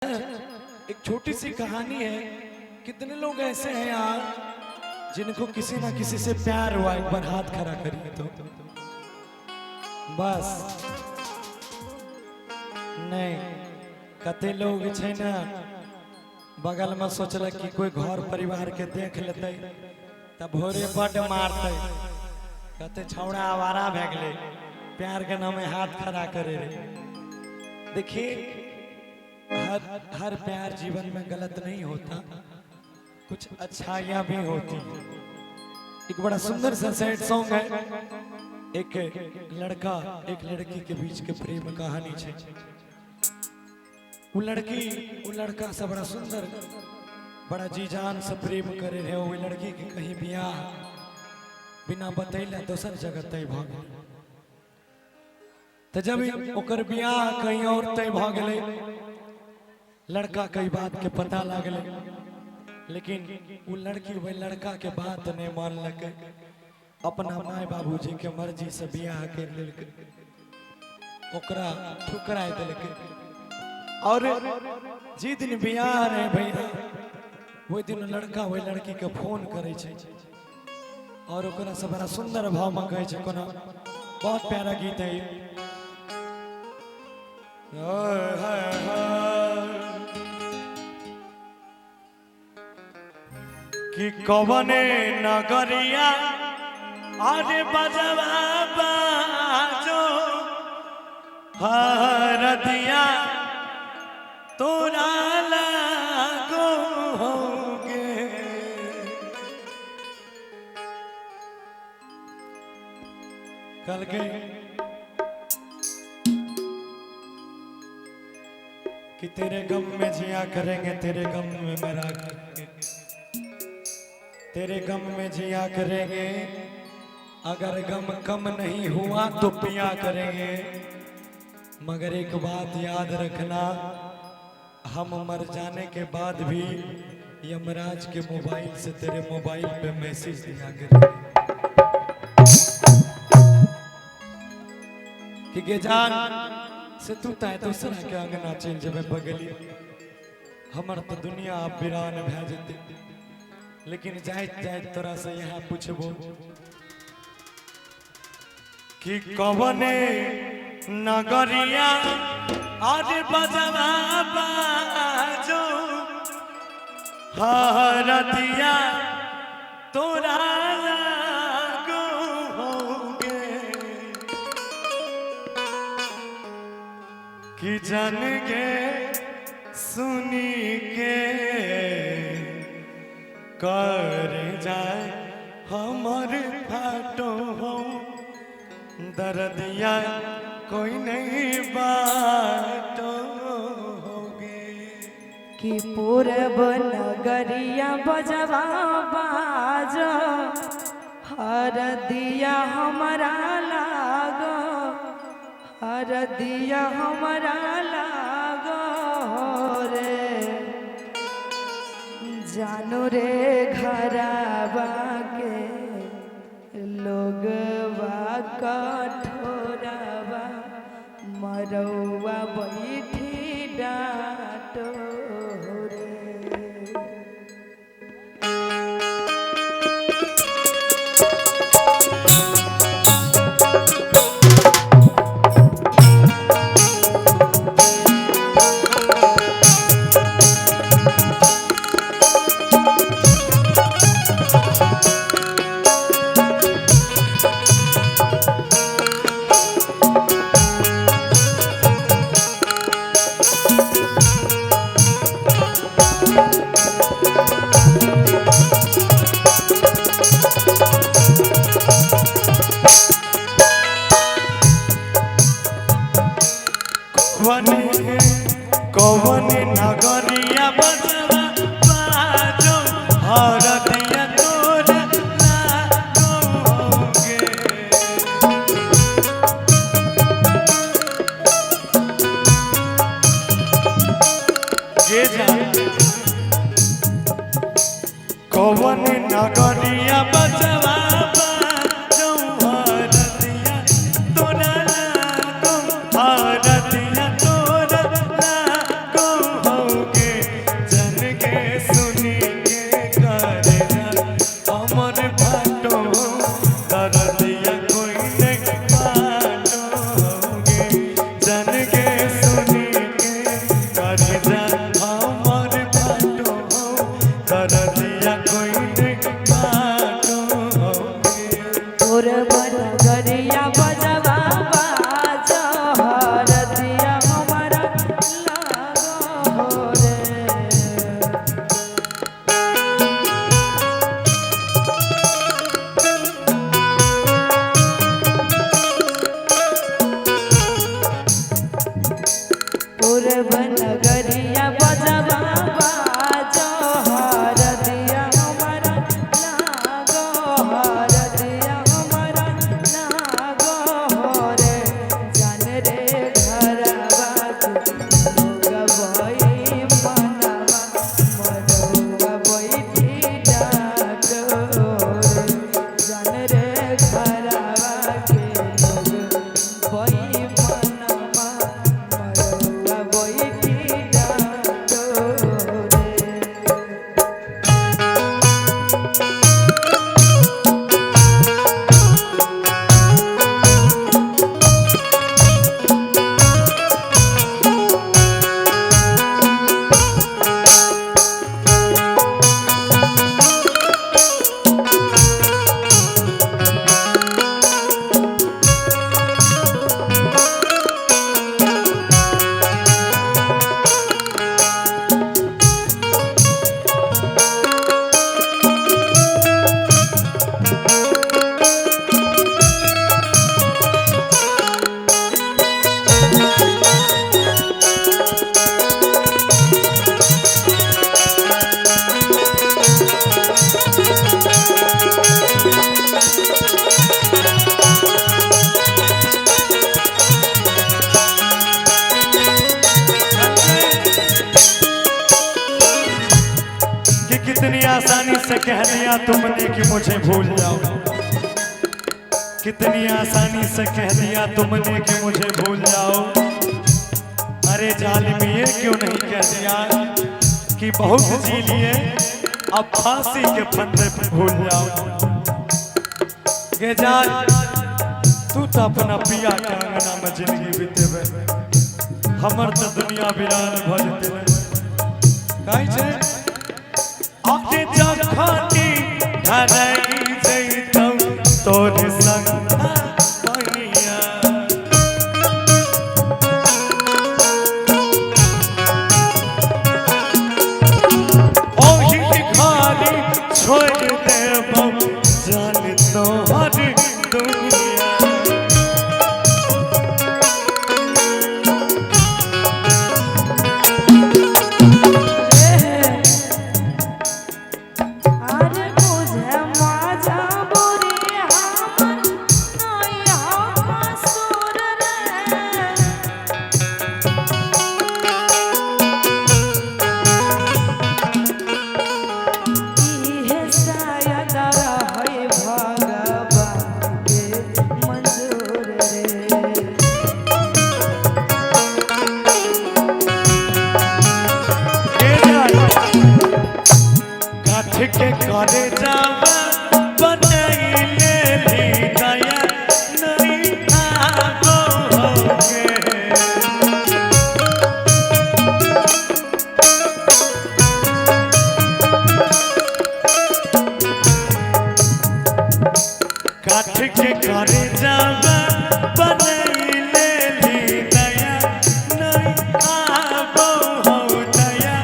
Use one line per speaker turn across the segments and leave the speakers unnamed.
एक छोटी सी कहानी है। कितने लोग ऐसे हैं यार जिनको किसी ना किसी से प्यार हुआ, एक बार हाथ खड़ा करिए तो। बस नहीं कते लोग छे ना बगल में सोचल कि कोई घर परिवार के देख लेते तब भोरे बड मारते, कते छौड़ा आवारा भे गए, प्यार के नामे हाथ खड़ा करे रे। देखिए हर प्यार जीवन में गलत नहीं होता, कुछ अच्छाइयां भी होती। एक बड़ा सुंदर सा सैड सॉन्ग है, एक लड़का एक लड़की के बीच के प्रेम कहानी है। वो लड़का से बड़ा सुंदर बड़ा जी जान से प्रेम करे रहे। वो लड़की के कहीं बियाह बिना बतैले दोसर जगह तय भ गए। तो जब ओकर बियाह कहीं और तय भ गए, लड़का कई बात के पता लगले, लेकिन वो लड़की वही लड़का के बात नहीं मान लगे, अपना माय बाबूजी के मर्जी से बियाह कर लेके ओकरा ठुकरा दिलके। और जी दिन बियाह रहे भैया वही दिन लड़का वही लड़की के फोन करे छे और ओकरा से बड़ा सुंदर भाव में कहे छे। कोना बहुत प्यारा गीत है कि कवने नगरिया आरे बजवा बाजो हरदिया तोरा लागो होगे। कल के कि तेरे गम में जिया करेंगे, तेरे गम में मरा करेंगे, तेरे गम में जिया करेंगे, अगर गम कम नहीं हुआ तो पिया करेंगे। मगर एक बात याद रखना, हम मर जाने के बाद भी यमराज के मोबाइल से तेरे मोबाइल पे मैसेज दिया करेंगे कि गे जान से तू ताय दूसरा के अंगना चल जबे बगली, हमर तो दुनिया आप वीरान भे जेते। लेकिन जाइत जाइत तोरा से यहाँ पूछबो कि कवने नगरिया आज बजवा बाजो हरदिया तोरा लागो होगे। कि जन के सुनी के कर जाए हमर फाटो हो दर्दिया कोई नहीं बाटो होगे।
कि पूरब नगरिया बजवा बाजो हरदिया हमरा लागो, हरदिया हमरा लागो रे। जानो रे घरवा के लोगवा कठोरवा मरौआ बैठी डाटो रे।
कवने नगरिया बजवा बाजो हरदिया तोरा लागो होगे। ये जान कवने नगरिया बजवा बाजो हरदिया तोरा लागो, हरदिया तोरा लागो जा हमर बाटो दरदिया कोई नहीं बाटो
तोर बनगरिया बजवा बाजो हरदिया हमारा लागो रे तोर बनगरिया बजवा बाजो हरदिया हमारा लागो हरदिया हमारा लागो रे जान रे घरवा गवई मनवा मरवा बैठी डाटो रे जान रे घरवा के लोग बई मनवा मरवा बैठी डाटो रे
कि कितनी आसानी से कह दिया तुमने कि मुझे भूल जाओ कितनी आसानी से कह दिया तुमने कि मुझे भूल जाओ अरे जालिम ये क्यों नहीं कह दिया कि बहुत जी लिए अब फांसी के फंदे पे भूल जाओ ये जान तू तो अपना पिया के अंगना में जिंदगी बीतेबे हमर तो दुनिया वीरान भजते काई छे आके जखानी धरई जइतौ तोर संग बनिया ओही खाली छोड़ देबौ जान तोहर दुनिया
अरे बुझे माझा बुरी हमर नया मसूर रे इहे शायद रहै भगवान के मंजूर रे
काठ के करे जावा बनैले ली दया नहीं आगोगे काठ के करे जावा बनैले ली दया नहीं आबो हो दया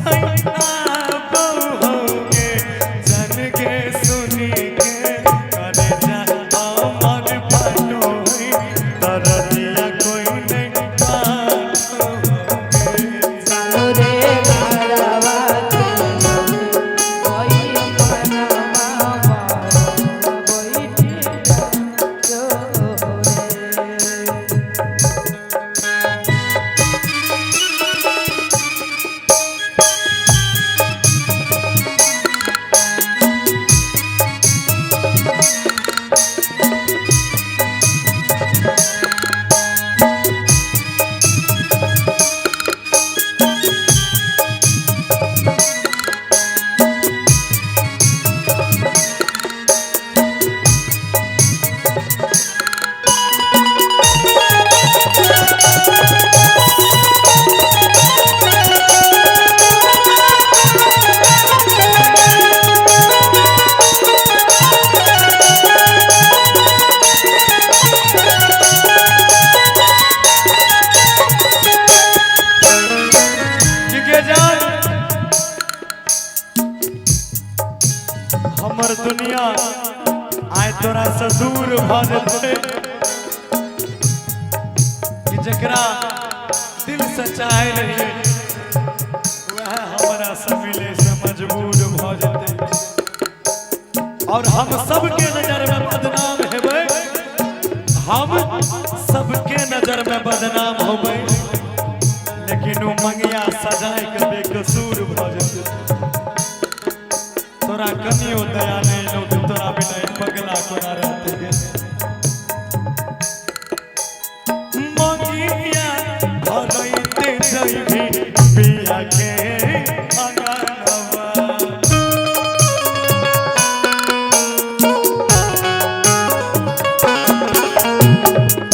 नहीं आबो होगे जन के सुनी के करे जा हमर पटोई दरदिया कोई नहीं पाओगे
रे घरवा के कोई मनवा बैठी
हमर दुनिया आय तोरा से दूर भ जेते कि जकरा दिल से चाहे रहिए वह हमरा से मिले से मजबूर भ जेते और हम सबके नजर में बदनाम हेबै हम सबके नजर में बदनाम होबै लेकिन वो मंगिया सजाए के बेकसूर भ जेते तोरा कनियो दया नहीं लो तोरा बिना पगला कोना रहते गे मंगिया भरैते जइबी पिया के अंगनवा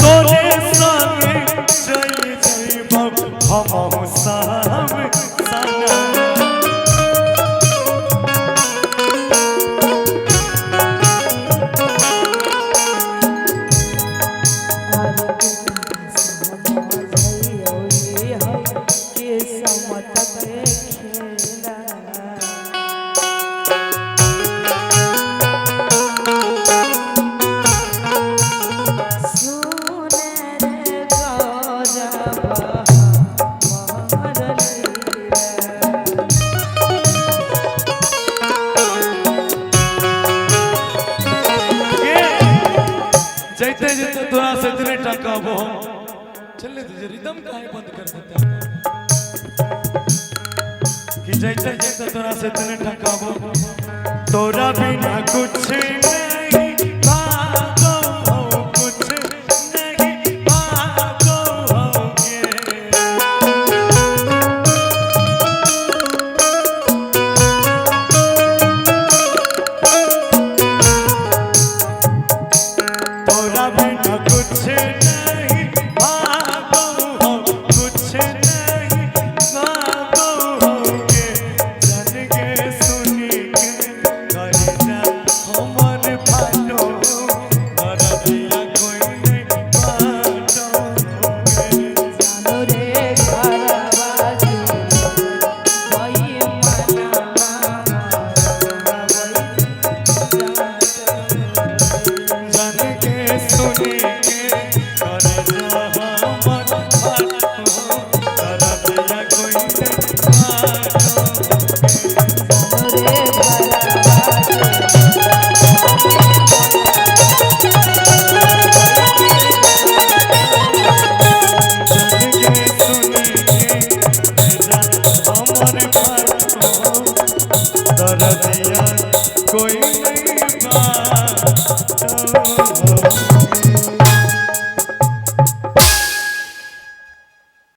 तोरे संगे चली जइबो हमहु सब सना जैते जैते तोरा से इतने टकाबो चले तुझे रिदम काहे बंद कर देता कि जैते जैते तोरा से इतने टकाबो तोरा बिना कुछ नहीं भागो हो कुछ नहीं भागो होगे तोरा बिना कुछ नहीं भागो हो कुछ नहीं भागो होगे जन के सुनी के करे जा हमर फाटो कर दिया कोई नहीं बाटो होगे
जानो रे घरवासी कोई मनावा
जन के सुनी के करे जा हमर फाटो कर दिया कोई नहीं बाटो
रे
कोई